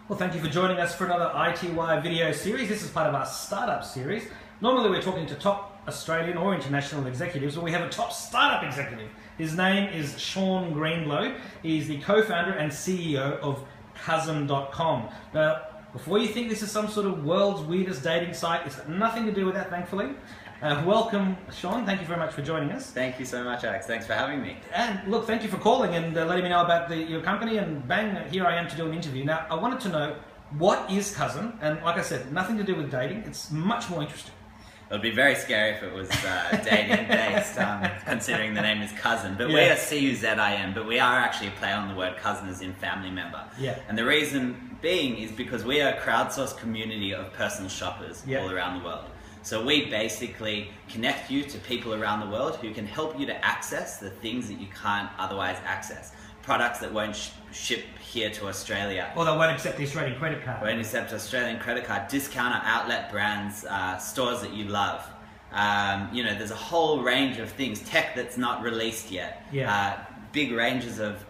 Well, thank you for joining us for another iTWire video series. This is part of our startup series. Normally we're talking to top Australian or international executives, but we have a top startup executive. His name is Shaun Greenblo. He's the co-founder and CEO of Cousin.com. Now, before you think this is some sort of world's weirdest dating site, it's got nothing to do with that, thankfully. Welcome, Shaun. Thank you very much for joining us. Thank you so much, Alex. Thanks for having me. And look, thank you for calling and letting me know about your company, and bang, here I am to do an interview. Now, I wanted to know, what is Cousin? And like I said, nothing to do with dating. It's much more interesting. It would be very scary if it was dating based, considering the name is Cousin. But yeah. we are C-U-Z-I-N, but we are actually a play on the word cousin as in family member. Yeah. And the reason being is because we are a crowdsourced community of personal shoppers all around the world. So we basically connect you to people around the world who can help you to access the things that you can't otherwise access. Products that won't ship here to Australia. Or they won't accept the Australian credit card. Won't accept Australian credit card. Discounter outlet brands, stores that you love. There's a whole range of things. Tech that's not released yet. Yeah. Big ranges of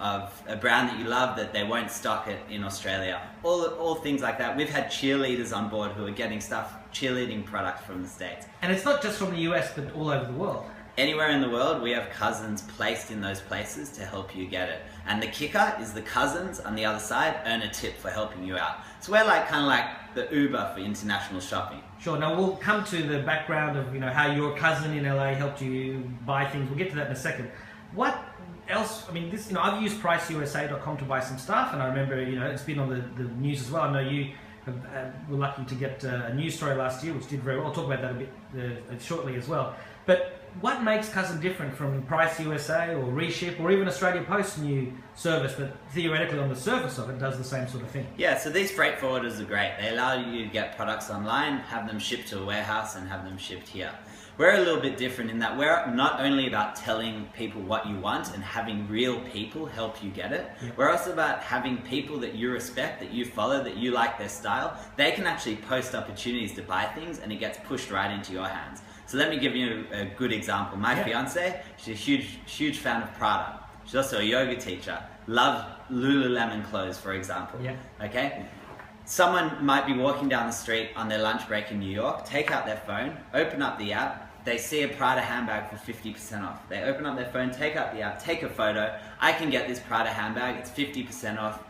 a brand that you love that they won't stock it in Australia. All things like that. We've had cheerleaders on board who are getting cheerleading products from the States. And it's not just from the US, but all over the world. Anywhere in the world, we have cousins placed in those places to help you get it. And the kicker is the cousins on the other side earn a tip for helping you out. So we're kind of like the Uber for international shopping. Sure. Now we'll come to the background of how your cousin in LA helped you buy things. We'll get to that in a second. What else? I mean, this I've used PriceUSA.com to buy some stuff, and I remember it's been on the news as well. I know you were lucky to get a news story last year, which did very well. I'll talk about that a bit shortly as well. But what makes Cousin different from Price USA or Reship or even Australia Post's new service that theoretically on the surface of it does the same sort of thing? Yeah, so these freight forwarders are great. They allow you to get products online, have them shipped to a warehouse and have them shipped here. We're a little bit different in that we're not only about telling people what you want and having real people help you get it. Yep. We're also about having people that you respect, that you follow, that you like their style. They can actually post opportunities to buy things and it gets pushed right into your hands. So let me give you a good example. My fiance, she's a huge fan of Prada. She's also a yoga teacher. Loves Lululemon clothes, for example. Yeah. Okay? Someone might be walking down the street on their lunch break in New York, take out their phone, open up the app, they see a Prada handbag for 50% off. They open up their phone, take out the app, take a photo. I can get this Prada handbag, it's 50% off.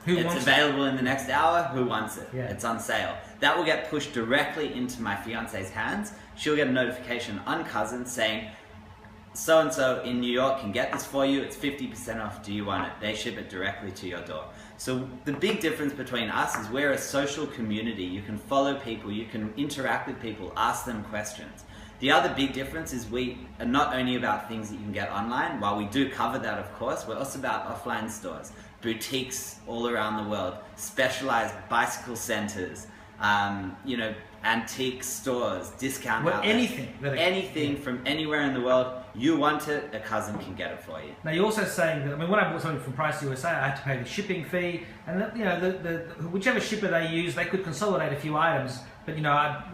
It's available in the next hour. Who wants it? Yeah. It's on sale. That will get pushed directly into my fiance's hands. She'll get a notification on Cousin saying, so-and-so in New York can get this for you. It's 50% off. Do you want it? They ship it directly to your door. So the big difference between us is we're a social community. You can follow people. You can interact with people. Ask them questions. The other big difference is we are not only about things that you can get online. While we do cover that, of course, we're also about offline stores. Boutiques all around the world, specialized bicycle centers, antique stores, discount outlets. Anything from anywhere in the world, you want it, a cousin can get it for you. Now you're also saying that, when I bought something from Price USA, I had to pay the shipping fee, and whichever shipper they use, they could consolidate a few items, but I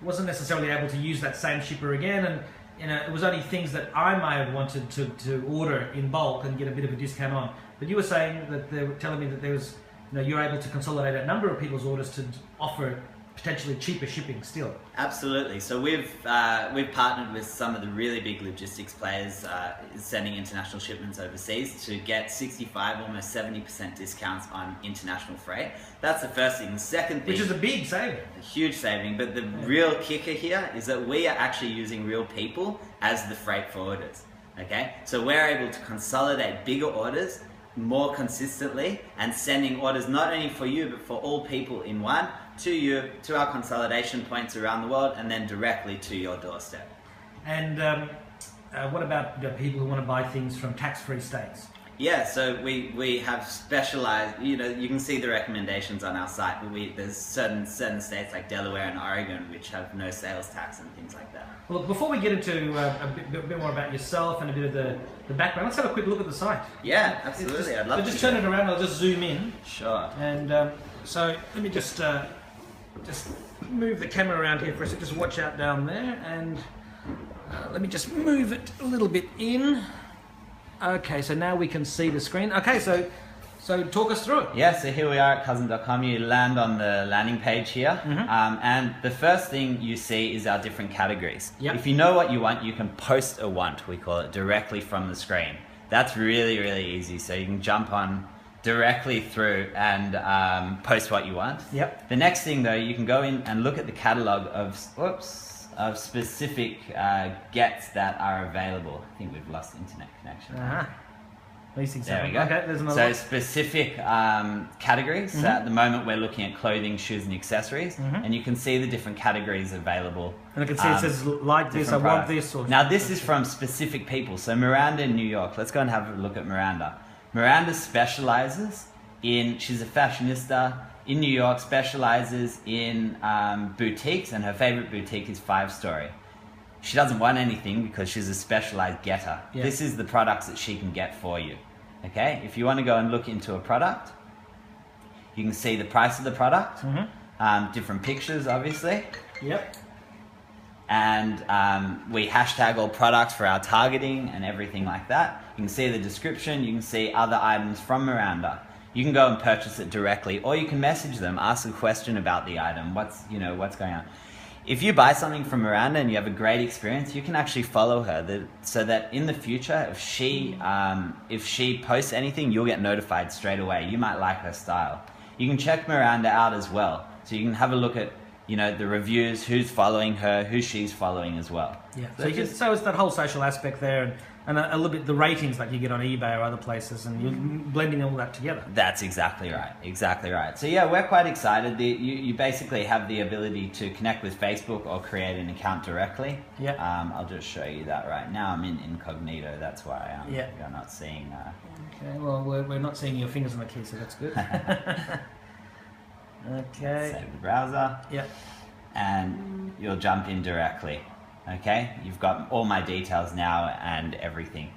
wasn't necessarily able to use that same shipper again, and it was only things that I may have wanted to order in bulk and get a bit of a discount on. But you were saying that they were telling me that there was, you're able to consolidate a number of people's orders to offer potentially cheaper shipping still. Absolutely. So we've partnered with some of the really big logistics players sending international shipments overseas to get 65, almost 70% discounts on international freight. That's the first thing. The second thing, which is a big saving. A huge saving. But the real kicker here is that we are actually using real people as the freight forwarders. Okay? So we're able to consolidate bigger orders more consistently and sending orders not only for you but for all people in one to you, to our consolidation points around the world, and then directly to your doorstep. And what about people who want to buy things from tax-free states? Yeah, so we have specialized, you can see the recommendations on our site, but there's certain states like Delaware and Oregon which have no sales tax and things like that. Well, before we get into a bit more about yourself and a bit of the background, let's have a quick look at the site. Yeah, absolutely. I'd love to. Just turn it around. I'll just zoom in. Sure. And so let me just move the camera around here for a second. Just watch out down there, and let me just move it a little bit in. Okay, so now we can see the screen. Okay, so So talk us through it. Yeah, so here we are at cousin.com. You land on the landing page here, and the first thing you see is our different categories. Yep. If you know what you want, you can post a want, we call it, directly from the screen. That's really, really easy. So you can jump on directly through and post what you want. Yep. The next thing though, you can go in and look at the catalog of specific gets that are available. I think we've lost internet connection. These things There we go. Okay, there's another So one. specific categories. So at the moment we're looking at clothing, shoes and accessories, and you can see the different categories available. And I can see it says like this, I different want products. this. Or Now this is from specific people. So Miranda in New York. Let's go and have a look at Miranda. Miranda specializes in, she's a fashionista in New York, specializes in boutiques, and her favorite boutique is 5 Story. She doesn't want anything because she's a specialized getter. Yeah. This is the products that she can get for you. Okay, if you want to go and look into a product, you can see the price of the product, different pictures obviously, Yep. and we hashtag all products for our targeting and everything like that. You can see the description, you can see other items from Miranda. You can go and purchase it directly, or you can message them, ask a question about the item, what's going on. If you buy something from Miranda and you have a great experience, you can actually follow her, so that in the future, if she posts anything, you'll get notified straight away. You might like her style. You can check Miranda out as well, so you can have a look at the reviews, who's following her, who she's following as well. Yeah. So it's that whole social aspect there, and a little bit the ratings like you get on eBay or other places, and you're blending all that together. That's exactly right. Exactly right. So yeah, we're quite excited. You basically have the ability to connect with Facebook or create an account directly. Yeah. I'll just show you that right now. I'm in incognito. That's why you're not seeing. Okay. Well, we're not seeing your fingers on the key, so that's good. Okay. Save the browser. Yep. And you'll jump in directly. Okay, you've got all my details now and everything.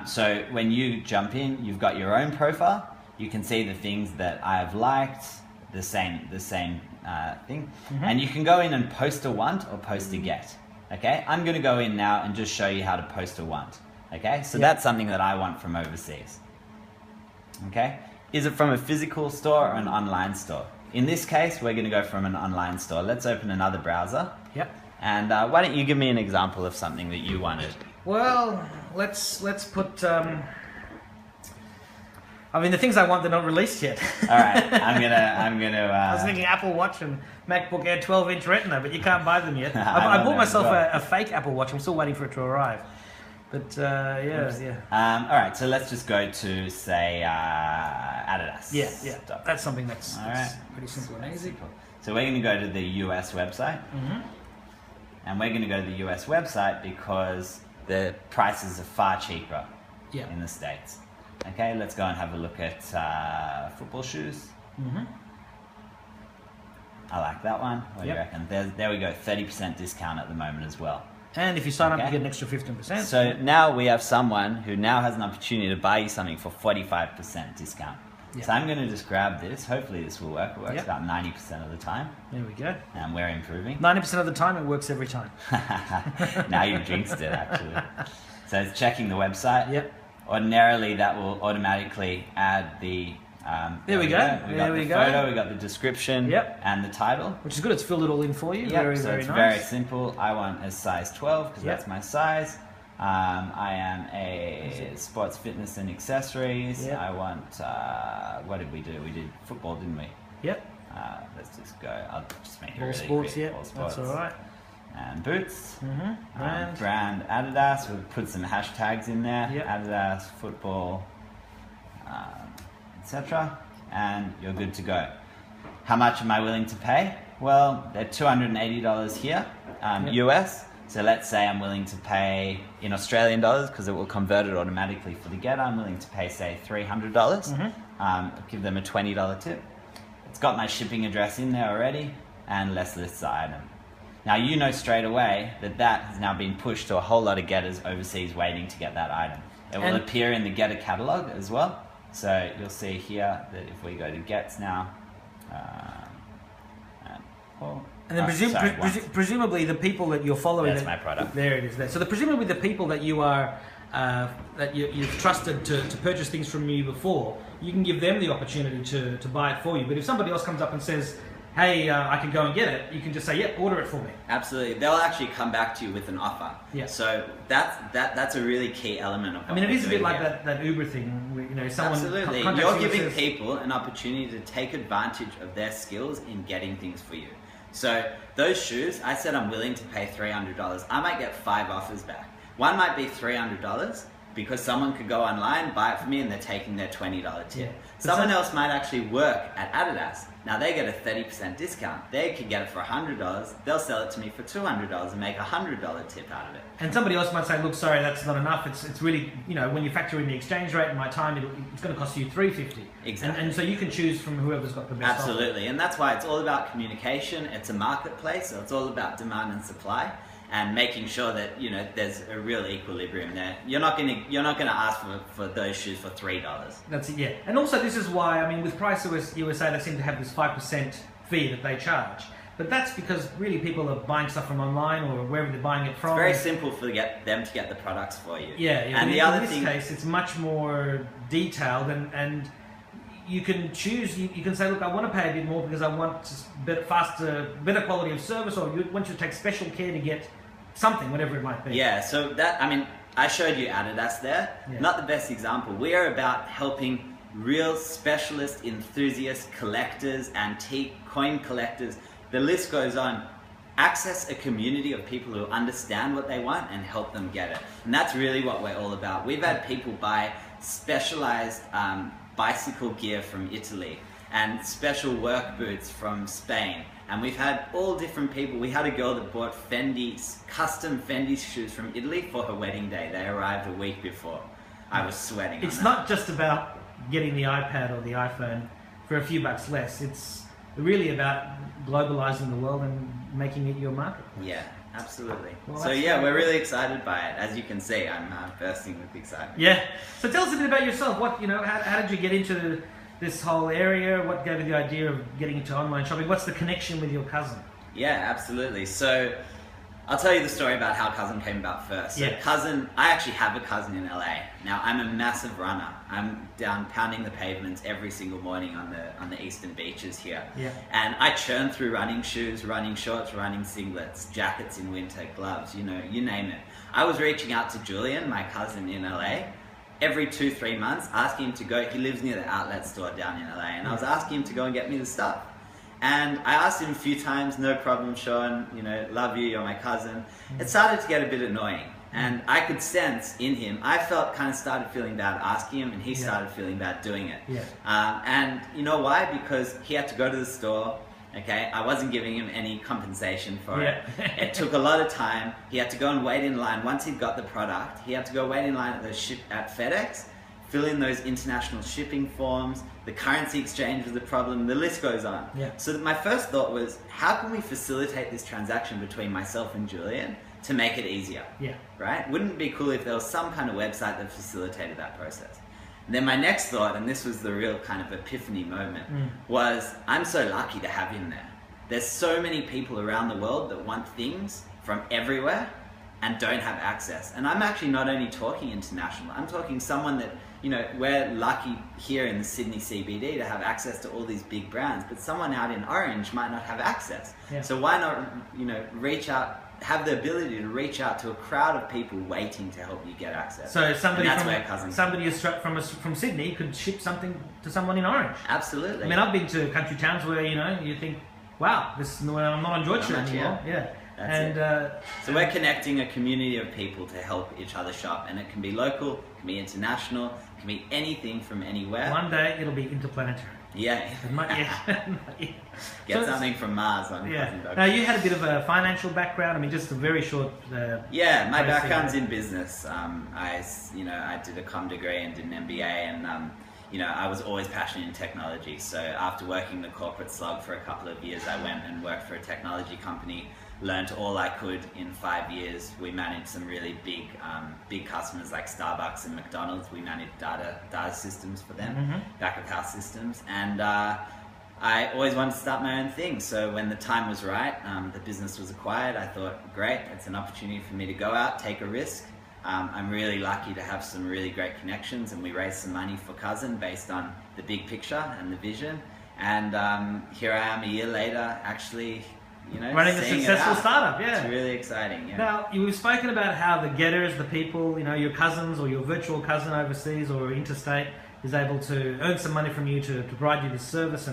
So when you jump in, you've got your own profile. You can see the things that I've liked, the same thing, and you can go in and post a want or post a get. Okay, I'm going to go in now and just show you how to post a want. Okay, so that's something that I want from overseas. Okay, is it from a physical store or an online store? In this case, we're going to go from an online store. Let's open another browser. Yep. And why don't you give me an example of something that you wanted? Well, let's put. I mean, the things I want, they're not released yet. All right, I'm gonna. I was thinking Apple Watch and MacBook Air 12-inch Retina, but you can't buy them yet. I bought myself a fake Apple Watch. I'm still waiting for it to arrive. But yeah. All right, so let's just go to say Adidas. Yeah. That's something that's right. pretty simple and easy. So we're going to go to the US website. And we're going to go to the US website because the prices are far cheaper in the States. Okay, let's go and have a look at football shoes. I like that one. What do you reckon? There we go, 30% discount at the moment as well. And if you sign up, you get an extra 15%. So now we have someone who now has an opportunity to buy you something for 45% discount. So I'm going to just grab this. Hopefully this will work. It works about 90% of the time. There we go. And we're improving. 90% of the time, it works every time. Now you've jinxed it, actually. So it's checking the website. Yep. Ordinarily, that will automatically add the... there we go. We got the photo, we got the description, and the title. Which is good. It's filled it all in for you. Very, so very it's nice. very simple. I want a size 12 because that's my size. I am a sports fitness and accessories. I want, what did we do? We did football, didn't we? Yep. Let's just go, I'll just make it All really sports, quick. yeah. All sports. That's all right. And boots. Brand. Brand Adidas. We'll put some hashtags in there. Yep. Adidas, football, etc. And you're good to go. How much am I willing to pay? Well, they're $280 here, US. So let's say I'm willing to pay in Australian dollars because it will convert it automatically for the getter. I'm willing to pay, say, $300. Give them a $20 tip. It's got my shipping address in there already, and let's list the item. Now you know straight away that has now been pushed to a whole lot of getters overseas waiting to get that item. It will appear in the getter catalog as well. So you'll see here that if we go to gets now, and then presumably the people that you're following... That's my product. There it is. There. So presumably the people that you are that you've trusted to purchase things from you before, you can give them the opportunity to buy it for you. But if somebody else comes up and says, hey, I can go and get it, you can just say, yep, order it for me. Absolutely. They'll actually come back to you with an offer. Yeah. So that's a really key element of what it is a bit like here. that Uber thing, where, someone Absolutely. contacts You're you and giving says, people an opportunity to take advantage of their skills in getting things for you. So those shoes, I said I'm willing to pay $300. I might get 5 offers back. One might be $300 because someone could go online, buy it for me, and they're taking their $20 tip. Yeah. Someone else might actually work at Adidas. Now they get a 30% discount. They could get it for $100. They'll sell it to me for $200 and make a $100 tip out of it. And somebody else might say, look, sorry, that's not enough. It's really, when you factor in the exchange rate and my time, it's going to cost you $350. Exactly. And so you can choose from whoever's got the best Absolutely. offer. And that's why it's all about communication. It's a marketplace, so it's all about demand and supply, and making sure that there's a real equilibrium there. You're not gonna ask for those shoes for $3. That's it, yeah. And also this is why, with Price USA, they seem to have this 5% fee that they charge. But that's because really people are buying stuff from online or wherever they're buying it from. It's very simple for them to get the products for you. Yeah. And in this case, it's much more detailed, and you can choose. You can say, look, I want to pay a bit more because I want faster, better quality of service, or you want you to take special care to get something, whatever it might be. Yeah. So I showed you Adidas there. Yeah. Not the best example. We are about helping real specialist enthusiasts, collectors, antique coin collectors. The list goes on. Access a community of people who understand what they want and help them get it. And that's really what we're all about. We've had people buy specialized bicycle gear from Italy and special work boots from Spain. And we've had all different people. We had a girl that bought custom Fendi shoes from Italy for her wedding day. They arrived a week before. I was sweating. It's not just about getting the iPad or the iPhone for a few bucks less. It's really about globalizing the world and making it your market. Yeah, absolutely. Well, so we're really excited by it. As you can see, I'm bursting with excitement. Yeah. So tell us a bit about yourself. How did you get into this whole area? What gave you the idea of getting into online shopping? What's the connection with your cousin? Yeah, absolutely. So I'll tell you the story about how cousin came about first. So Yeah. I actually have a cousin in LA. Now I'm a massive runner. I'm down pounding the pavements every single morning on the eastern beaches here. Yeah. And I churn through running shoes, running shorts, running singlets, jackets in winter, gloves, you name it. I was reaching out to Julian, my cousin in LA, every 2-3 months, asking him to go. He lives near the outlet store down in LA, and I was asking him to go and get me the stuff. And I asked him a few times, no problem, Shaun, love you, you're my cousin. It started to get a bit annoying. And I could sense in him, I started feeling bad asking him, and he started feeling bad doing it. Yeah. And you know why? Because he had to go to the store, okay? I wasn't giving him any compensation for it. It took a lot of time. He had to go and wait in line. Once he'd got the product, he had to go wait in line at FedEx, fill in those international shipping forms. The currency exchange was the problem. The list goes on. Yeah. So my first thought was, how can we facilitate this transaction between myself and Julian to make it easier? Yeah. Right? Wouldn't it be cool if there was some kind of website that facilitated that process? And then my next thought, and this was the real kind of epiphany moment, was I'm so lucky to have him there. There's so many people around the world that want things from everywhere and don't have access. And I'm actually not only talking international, I'm talking someone that, we're lucky here in the Sydney CBD to have access to all these big brands, but someone out in Orange might not have access. Yeah. So why not, reach out, have the ability to reach out to a crowd of people waiting to help you get access. So somebody from Sydney could ship something to someone in Orange. Absolutely. I've been to country towns where you think, wow, I'm not on Georgia anymore. Yeah. So we're connecting a community of people to help each other shop, and it can be local, it can be international, it can be anything from anywhere. One day it'll be interplanetary. Yeah. Get something from Mars on cousin.com. Now you had a bit of a financial background. Just a very short. My background's in business. I did a comm degree and did an MBA, and I was always passionate in technology. So after working the corporate slog for a couple of years, I went and worked for a technology company. Learned all I could in 5 years. We managed some really big customers like Starbucks and McDonald's. We managed data systems for them, back of house systems, and I always wanted to start my own thing. So when the time was right, the business was acquired. I thought, great, it's an opportunity for me to go out, take a risk. I'm really lucky to have some really great connections, and we raised some money for Cousin based on the big picture and the vision. And here I am a year later, actually, running a successful startup. Yeah, it's really exciting. Yeah. Now, you've spoken about how the getters, the people, your cousins or your virtual cousin overseas or interstate is able to earn some money from you to provide you this service,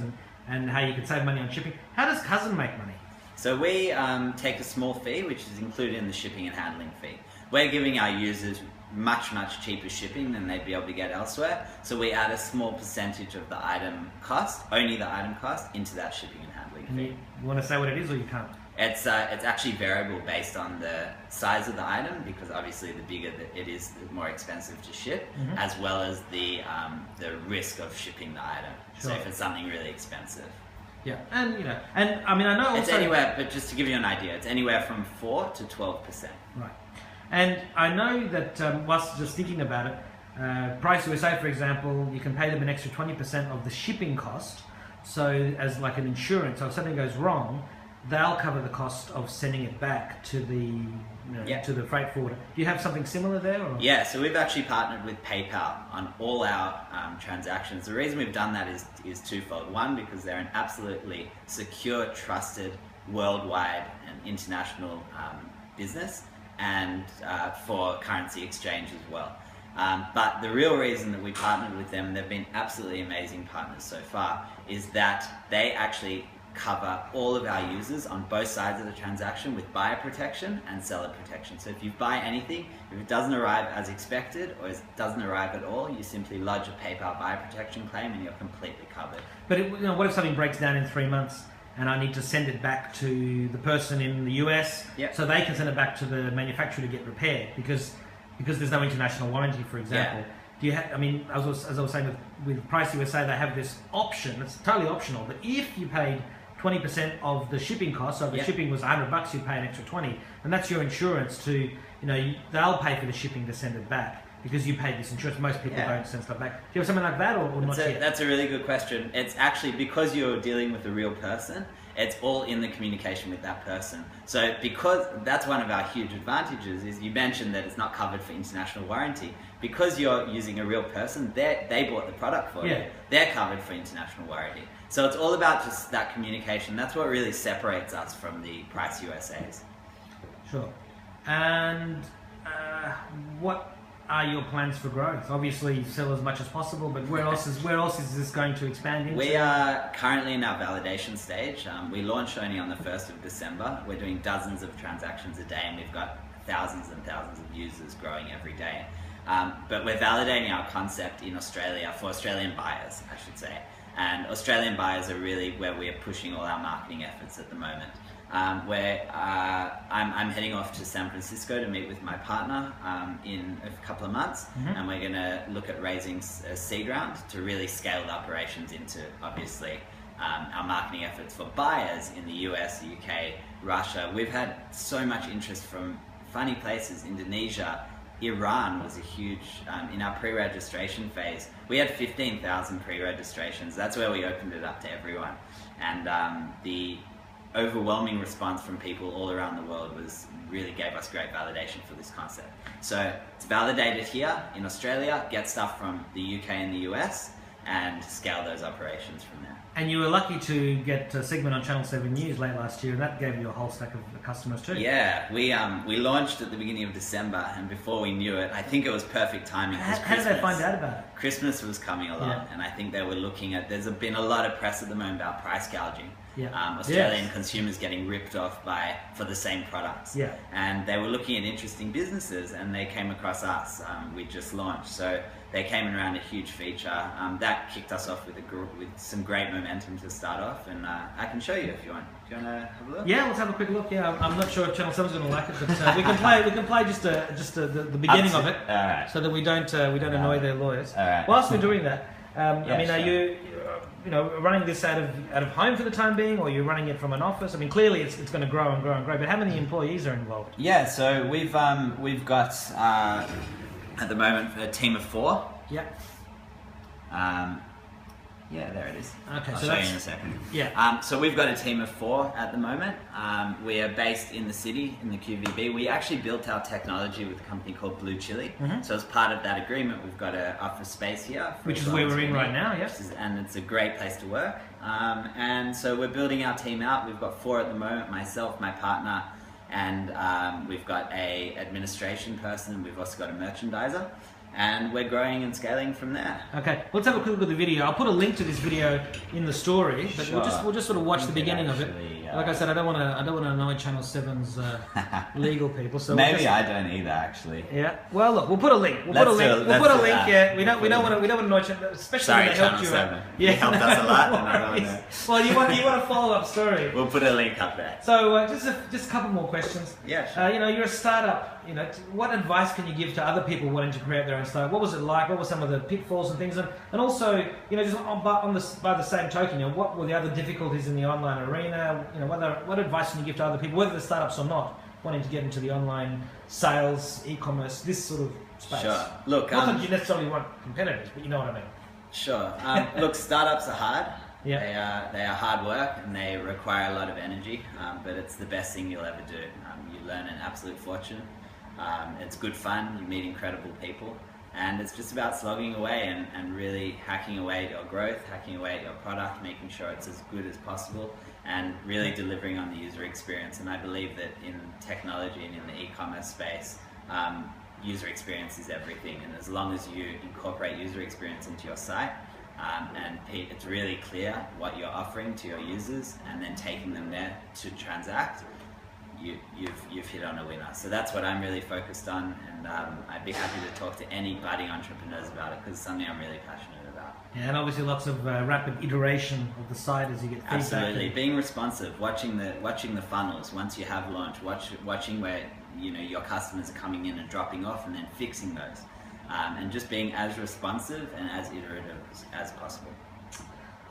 and how you can save money on shipping. How does Cousin make money? So we take a small fee, which is included in the shipping and handling fee. We're giving our users much cheaper shipping than they'd be able to get elsewhere. So we add a small percentage of the item cost, only the item cost, into that shipping and handling fee. You want to say what it is, or you can't? It's actually variable based on the size of the item, because obviously the bigger it is, the more expensive to ship, as well as the risk of shipping the item. Sure. So if it's something really expensive. Yeah, and and I mean, I know also it's anywhere, but just to give you an idea, it's anywhere from 4 to 12%. Right, and I know that whilst just thinking about it, Price USA, for example, you can pay them an extra 20% of the shipping cost. So as like an insurance, so if something goes wrong, they'll cover the cost of sending it back to the to the freight forwarder. Do you have something similar there? Or? Yeah, so we've actually partnered with PayPal on all our transactions. The reason we've done that is twofold. One, because they're an absolutely secure, trusted, worldwide and international business, and for currency exchange as well. But the real reason that we partnered with them, and they've been absolutely amazing partners so far, is that they actually cover all of our users on both sides of the transaction with buyer protection and seller protection. So if you buy anything, if it doesn't arrive as expected or it doesn't arrive at all, you simply lodge a PayPal buyer protection claim and you're completely covered. But what if something breaks down in 3 months and I need to send it back to the person in the US so they can send it back to the manufacturer to get repaired because there's no international warranty, for example? Yeah. Do you have, I mean, as I was saying with Price USA, they have this option. It's totally optional, but if you paid 20% of the shipping cost, so if the shipping was $100, you'd pay an extra 20, and that's your insurance to, they'll pay for the shipping to send it back because you paid this insurance. Most people don't send stuff back. Do you have something like that, or not yet? That's a really good question. It's actually because you're dealing with a real person, it's all in the communication with that person. So because that's one of our huge advantages is you mentioned that it's not covered for international warranty. Because you're using a real person, they bought the product for you. They're covered for international warranty. So it's all about just that communication. That's what really separates us from the Price USAs. Sure. And what are your plans for growth? Obviously, sell as much as possible, but where else is this going to expand into? We are currently in our validation stage. We launched only on the 1st of December. We're doing dozens of transactions a day, and we've got thousands and thousands of users growing every day. But we're validating our concept in Australia for Australian buyers, I should say. And Australian buyers are really where we're pushing all our marketing efforts at the moment. I'm heading off to San Francisco to meet with my partner in a couple of months, and we're going to look at raising a seed round to really scale the operations into, obviously, our marketing efforts for buyers in the US, the UK, Russia. We've had so much interest from funny places. Indonesia, Iran was a huge, in our pre-registration phase, we had 15,000 pre-registrations. That's where we opened it up to everyone. And the overwhelming response from people all around the world really gave us great validation for this concept. So it's validated here in Australia, get stuff from the UK and the US, and scale those operations from there. And you were lucky to get a segment on Channel 7 News late last year, and that gave you a whole stack of customers too. Yeah, we launched at the beginning of December, and before we knew it, I think it was perfect timing. How did they find out about it? Christmas was coming along, and I think they were looking at, there's been a lot of press at the moment about price gouging. Australian consumers getting ripped off for the same products. And they were looking at interesting businesses, and they came across us. We just launched, so they came and ran a huge feature. That kicked us off with some great momentum to start off, and I can show you if you want. Do you want to have a look? Yeah, let's have a quick look. Yeah, I'm not sure if Channel 7's going to like it, but we can play just the beginning of it, so that we don't annoy their lawyers. Whilst we're doing that, I mean, are you running this out of home for the time being, or you're running it from an office? I mean, clearly it's going to grow and grow and grow, but how many employees are involved? Yeah, so we've got at the moment a team of 4. Yeah, there it is. Okay, I'll so show you that's in a second. yeah. So we've got a team of 4 at the moment. We are based in the city, in the QVB. We actually built our technology with a company called Blue Chili. So as part of that agreement, we've got to offer space here. Which is where we're in right now, yes. And it's a great place to work. And so we're building our team out. We've got 4 at the moment, myself, my partner, and we've got a administration person, and we've also got a merchandiser. And we're growing and scaling from there. Okay, let's have a quick look at the video. I'll put a link to this video in the story, but Sure. we'll just sort of watch the beginning of it. Like I said, I don't want to annoy Channel 7's legal people. So Maybe I don't either, actually. Yeah. Well, look, we'll put a link. We'll put a link. Yeah. We don't want to annoy Channel, especially Sorry, when they helped Channel you 7. out. You helped us a lot, and I don't want to. Well, you want a follow up story. We'll put a link up there. So just a couple more questions. Yeah, sure. You're a startup. What advice can you give to other people wanting to create their own startup? What was it like? What were some of the pitfalls and things? And also, just by the same token, what were the other difficulties in the online arena? What advice can you give to other people, whether they're startups or not, wanting to get into the online sales, e-commerce, this sort of space? Sure. Look, not that you necessarily want competitors, but you know what I mean. Sure. Look, startups are hard. Yeah. They are hard work and they require a lot of energy, but it's the best thing you'll ever do. You learn an absolute fortune. It's good fun. You meet incredible people. And it's just about slogging away and really hacking away at your growth, hacking away at your product, making sure it's as good as possible, and really delivering on the user experience. And I believe that in technology and in the e-commerce space, user experience is everything. And as long as you incorporate user experience into your site, and it's really clear what you're offering to your users, and then taking them there to transact, you've hit on a winner. So that's what I'm really focused on, and I'd be happy to talk to any budding entrepreneurs about it, because it's something I'm really passionate about. Yeah, and obviously lots of rapid iteration of the site as you get feedback. Absolutely, being responsive, watching the funnels once you have launched, watching where your customers are coming in and dropping off, and then fixing those, and just being as responsive and as iterative as possible.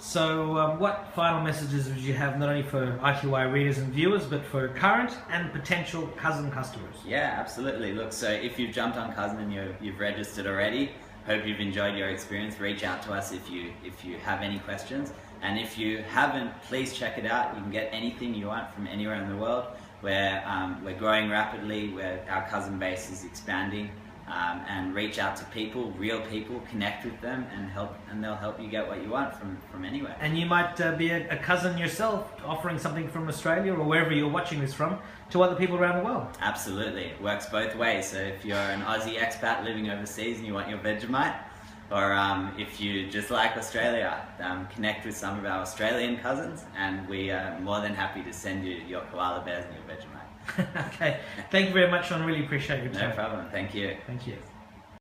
So what final messages would you have, not only for iTWire readers and viewers, but for current and potential Cousin customers? Yeah, absolutely. Look, so if you've jumped on Cousin and you've registered already, hope you've enjoyed your experience. Reach out to us if you have any questions. And if you haven't, please check it out. You can get anything you want from anywhere in the world. We're growing rapidly, our Cousin base is expanding. And reach out to people, real people, connect with them, and they'll help you get what you want from anywhere. And you might be a cousin yourself, offering something from Australia or wherever you're watching this from to other people around the world. Absolutely, it works both ways. So if you're an Aussie expat living overseas and you want your Vegemite, or if you just like Australia, connect with some of our Australian cousins, and we are more than happy to send you your koala bears and your Vegemite. Okay, thank you very much, Shaun. Really appreciate your time. No problem. Thank you. Thank you.